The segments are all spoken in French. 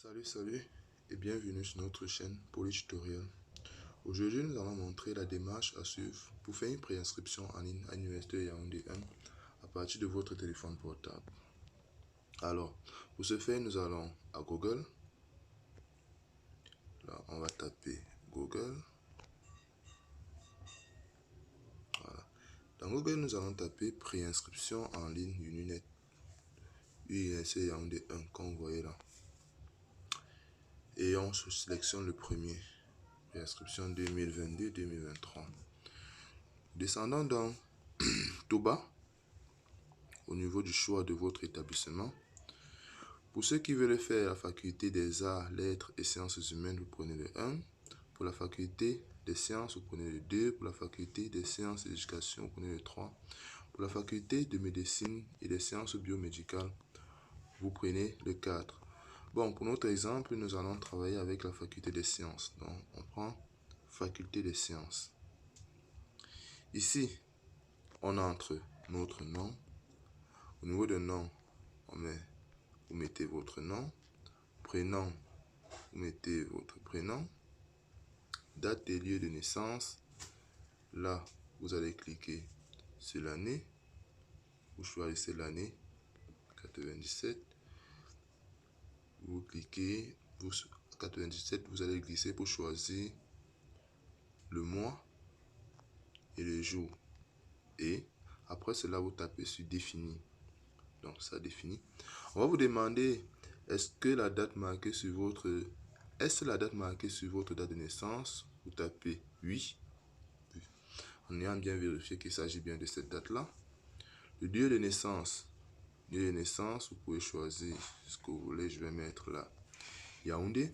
Salut et bienvenue sur notre chaîne Polytutoriel. Aujourd'hui, nous allons montrer la démarche à suivre pour faire une préinscription en ligne à l'Université Yaoundé 1 à partir de votre téléphone portable. Alors, pour ce faire, nous allons à Google. Là, on va taper Google. Voilà. Dans Google, nous allons taper préinscription en ligne Université Yaoundé 1, comme vous voyez là. Et on sélectionne le premier, préinscription 2022-2023. Descendons dans tout bas, au niveau du choix de votre établissement. Pour ceux qui veulent faire la faculté des arts, lettres et sciences humaines, vous prenez le 1. Pour la faculté des sciences, vous prenez le 2. Pour la faculté des sciences et d'éducation, vous prenez le 3. Pour la faculté de médecine et des sciences biomédicales, vous prenez le 4. Bon, pour notre exemple, nous allons travailler avec la faculté des sciences. Donc, on prend faculté des sciences. Ici, on entre notre nom. Au niveau de nom, vous mettez votre nom. Prénom, vous mettez votre prénom. Date et lieu de naissance. Là, vous allez cliquer sur l'année. Vous choisissez l'année 97. Vous cliquez, 97, vous allez glisser pour choisir le mois et le jour. Et après cela, vous tapez sur définir. Donc, ça définit. On va vous demander, est-ce la date marquée sur votre date de naissance? Vous tapez oui. En ayant bien vérifié qu'il s'agit bien de cette date-là. Le lieu de naissance. Vous pouvez choisir ce que vous voulez. Je vais mettre là Yaoundé.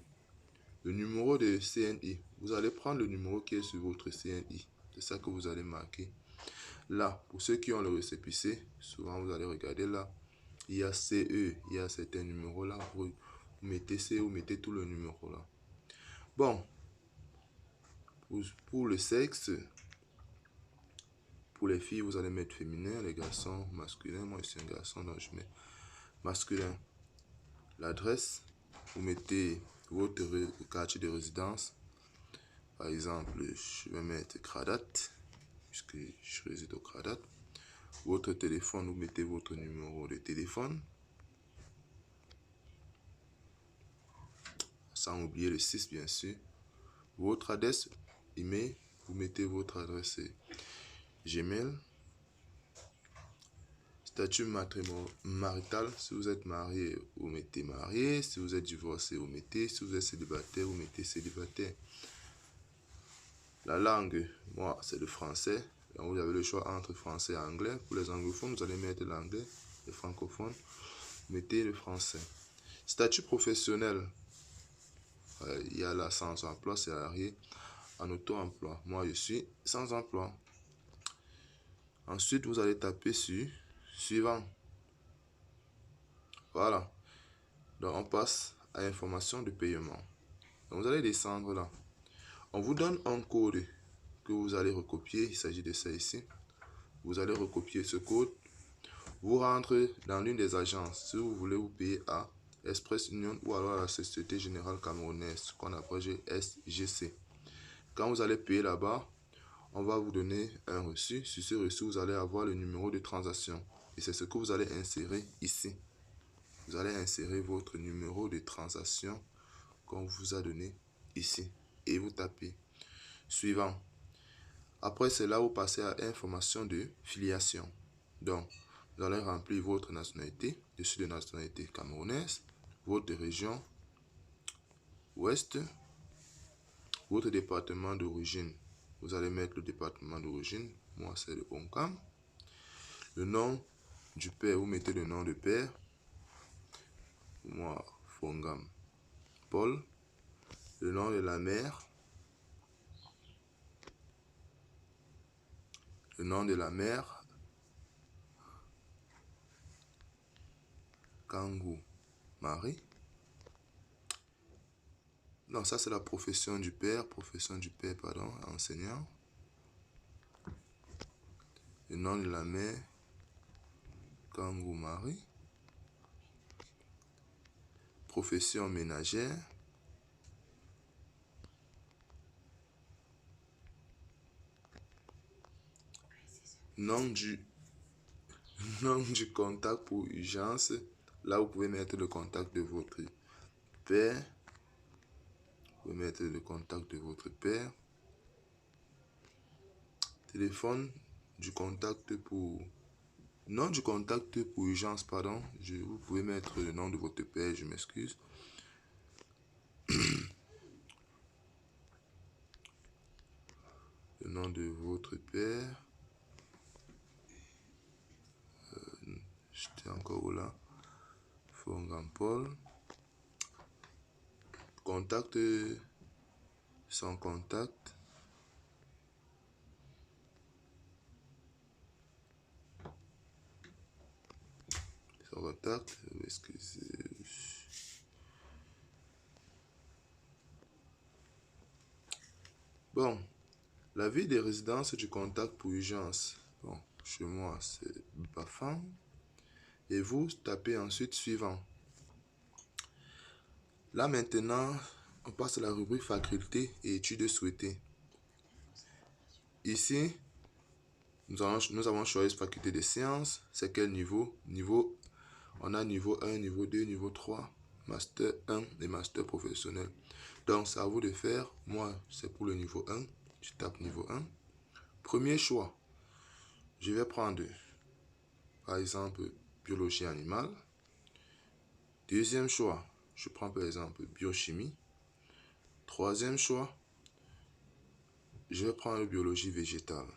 Le numéro de CNI. Vous allez prendre le numéro qui est sur votre CNI. C'est ça que vous allez marquer. Là, pour ceux qui ont le récépissé, souvent vous allez regarder là. Il y a CE, il y a certains numéros là. Vous mettez CE, vous mettez tout le numéro là. Bon, pour le sexe, pour les filles, vous allez mettre féminin, les garçons masculin. Moi, je suis un garçon, donc je mets masculin. L'adresse, vous mettez votre quartier de résidence. Par exemple, je vais mettre Cradat, puisque je réside au Cradat. Votre téléphone, vous mettez votre numéro de téléphone. Sans oublier le 6, bien sûr. Votre adresse email, vous mettez votre adresse Gmail. Statut marital, si vous êtes marié, vous mettez marié. Si vous êtes divorcé, vous mettez. Si vous êtes célibataire, vous mettez célibataire. La langue, moi, c'est le français. Donc, vous avez le choix entre français et anglais. Pour les anglophones, vous allez mettre l'anglais. Les francophones, vous mettez le français. Statut professionnel, il y a là sans emploi, salarié, en auto-emploi. Moi, je suis sans emploi. Ensuite, vous allez taper sur suivant. Voilà. Donc, on passe à information de paiement. Donc, vous allez descendre là. On vous donne un code que vous allez recopier. Il s'agit de ça ici. Vous allez recopier ce code. Vous rentrez dans l'une des agences. Si vous voulez vous payer à Express Union ou alors à la Société Générale Camerounaise, qu'on appelle SGC. Quand vous allez payer là-bas, on va vous donner un reçu. Sur ce reçu, vous allez avoir le numéro de transaction. Et c'est ce que vous allez insérer ici. Vous allez insérer votre numéro de transaction qu'on vous a donné ici. Et vous tapez suivant. Après cela, vous passez à information de filiation. Donc, vous allez remplir votre nationalité. Je suis de nationalité camerounaise. Votre région ouest. Votre département d'origine. Vous allez mettre le département d'origine. Moi, c'est le Oncam. Le nom du père, vous mettez le nom de père. Moi, Fongam Paul. Le nom de la mère. Le nom de la mère. Kangou Marie. Non, ça c'est la profession du père. Pardon, enseignant. Le nom de la mère. Kangou Marie. profession ménagère. Nom du contact pour urgence. Là, vous pouvez mettre le contact de votre père. Vous pouvez mettre le contact de votre père. Téléphone du contact pour... Nom du contact pour urgence, pardon. Vous pouvez mettre le nom de votre père, je m'excuse. Le nom de votre père. J'étais encore là. Fongan Paul. Contact sans contact. Sans contact. Excusez. Bon. La ville des résidences du contact pour urgence. Bon, chez moi, c'est Bafang. Et vous tapez ensuite suivant. Là maintenant, on passe à la rubrique faculté et études souhaitées. Ici, nous avons choisi faculté des sciences. C'est quel niveau? On a niveau 1, niveau 2, niveau 3, master 1 et master professionnel. Donc, c'est à vous de faire. Moi, c'est pour le niveau 1. Je tape niveau 1. Premier choix. Je vais prendre, par exemple, biologie animale. Deuxième choix, je prends par exemple biochimie. Troisième choix, je vais prendre biologie végétale.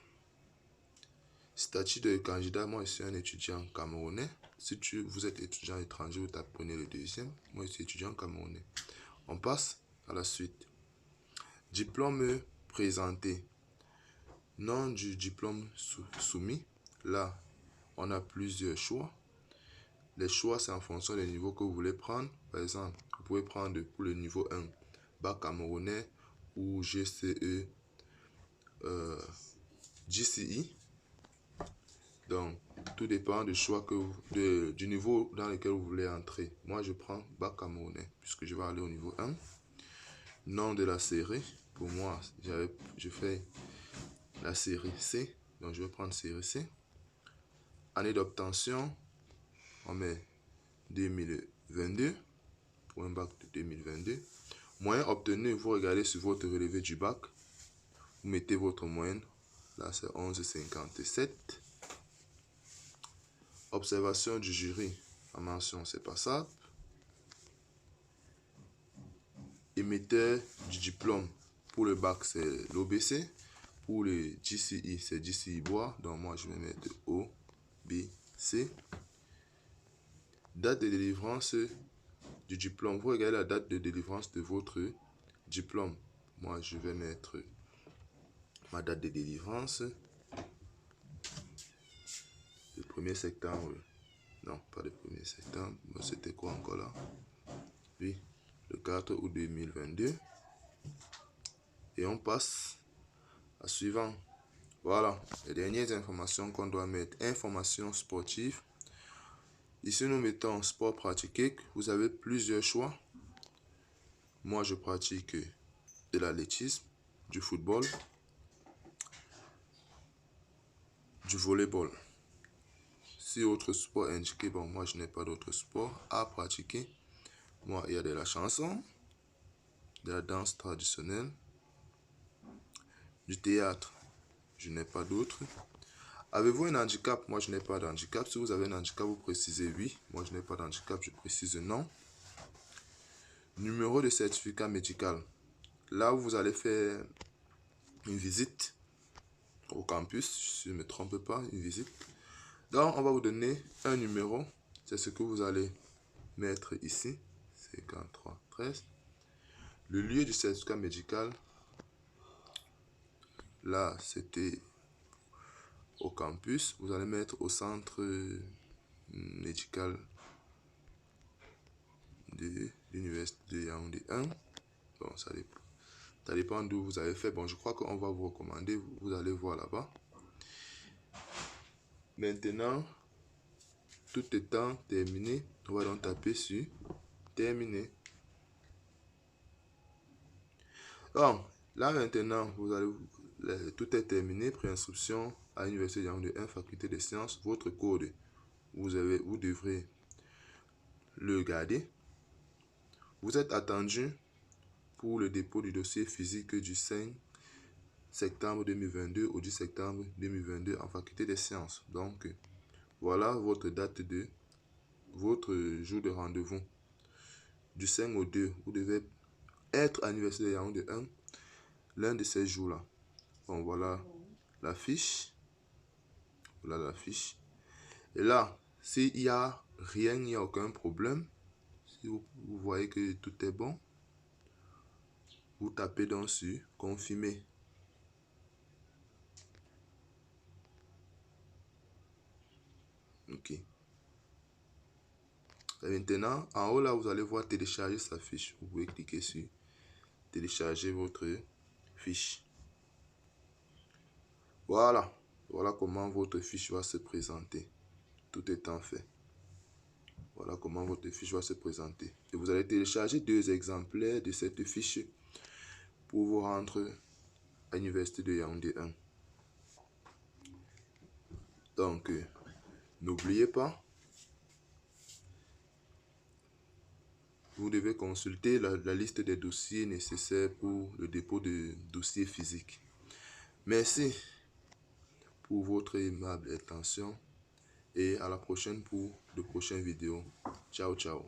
Statut de candidat, moi je suis un étudiant camerounais. Si vous êtes étudiant étranger, vous apprenez le deuxième. Moi je suis étudiant camerounais. On passe à la suite. Diplôme présenté. Nom du diplôme soumis. Là, on a plusieurs choix. Les choix, c'est en fonction des niveaux que vous voulez prendre. Par exemple, vous pouvez prendre pour le niveau 1, bac camerounais ou GCE, GCI. Donc, tout dépend du choix du niveau dans lequel vous voulez entrer. Moi, je prends bac camerounais puisque je vais aller au niveau 1. Nom de la série. Pour moi, je fais la série C. Donc, je vais prendre série C. Année d'obtention, on met 2022 pour un bac de 2022. Moyenne obtenue, vous regardez sur votre relevé du bac. Vous mettez votre moyenne. Là, c'est 11,57. Observation du jury. En mention, c'est passable. Émetteur du diplôme. Pour le bac, c'est l'OBC. Pour le GCI, c'est GCI Bois. Donc, moi, je vais mettre OBC. Date de délivrance du diplôme. Vous regardez la date de délivrance de votre diplôme. Moi, je vais mettre ma date de délivrance. Le 1er septembre. Non, pas le 1er septembre. C'était quoi encore là? Oui, le 4 août 2022. Et on passe à suivant. Voilà, les dernières informations qu'on doit mettre. Information sportive. Ici, nous mettons sport pratiqué. Vous avez plusieurs choix. Moi, je pratique de l'athlétisme, du football, du volleyball. Si autre sport indiqué, bon, moi, je n'ai pas d'autre sport à pratiquer. Moi, il y a de la chanson, de la danse traditionnelle, du théâtre. Je n'ai pas d'autre. Avez-vous un handicap? Moi, je n'ai pas d'handicap. Si vous avez un handicap, vous précisez oui. Moi, je n'ai pas d'handicap, je précise non. Numéro de certificat médical. Là où vous allez faire une visite au campus, si je ne me trompe pas, une visite. Donc, on va vous donner un numéro. C'est ce que vous allez mettre ici. 5313. Le lieu du certificat médical. Là, c'était au campus. Vous allez mettre au centre médical de l'université de Yaoundé 1. Bon, ça dépend d'où vous avez fait. Bon, je crois qu'on va vous recommander. Vous allez voir là-bas. Maintenant, tout étant terminé, on va donc taper sur terminé. Donc, là maintenant, tout est terminé. Préinscription à l'Université de Yaoundé 1, faculté des sciences. Votre code, vous devrez le garder. Vous êtes attendu pour le dépôt du dossier physique du 5 septembre 2022 au 10 septembre 2022 en faculté des sciences. Donc, voilà votre date de votre jour de rendez-vous. Du 5 au 2, vous devez être à l'Université de Yaoundé 1 l'un de ces jours-là. Bon, voilà la fiche. Voilà la fiche. Et là, s'il n'y a rien, il n'y a aucun problème. Si vous voyez que tout est bon, vous tapez donc sur confirmer. Ok. Et maintenant, en haut là, vous allez voir télécharger sa fiche. Vous pouvez cliquer sur télécharger votre fiche. Voilà. Voilà comment votre fiche va se présenter. Tout étant fait. Voilà comment votre fiche va se présenter. Et vous allez télécharger 2 exemplaires de cette fiche pour vous rendre à l'Université de Yaoundé 1. Donc, n'oubliez pas, vous devez consulter la liste des dossiers nécessaires pour le dépôt de dossiers physiques. Merci pour votre aimable attention et à la prochaine pour de prochaines vidéos. Ciao, ciao.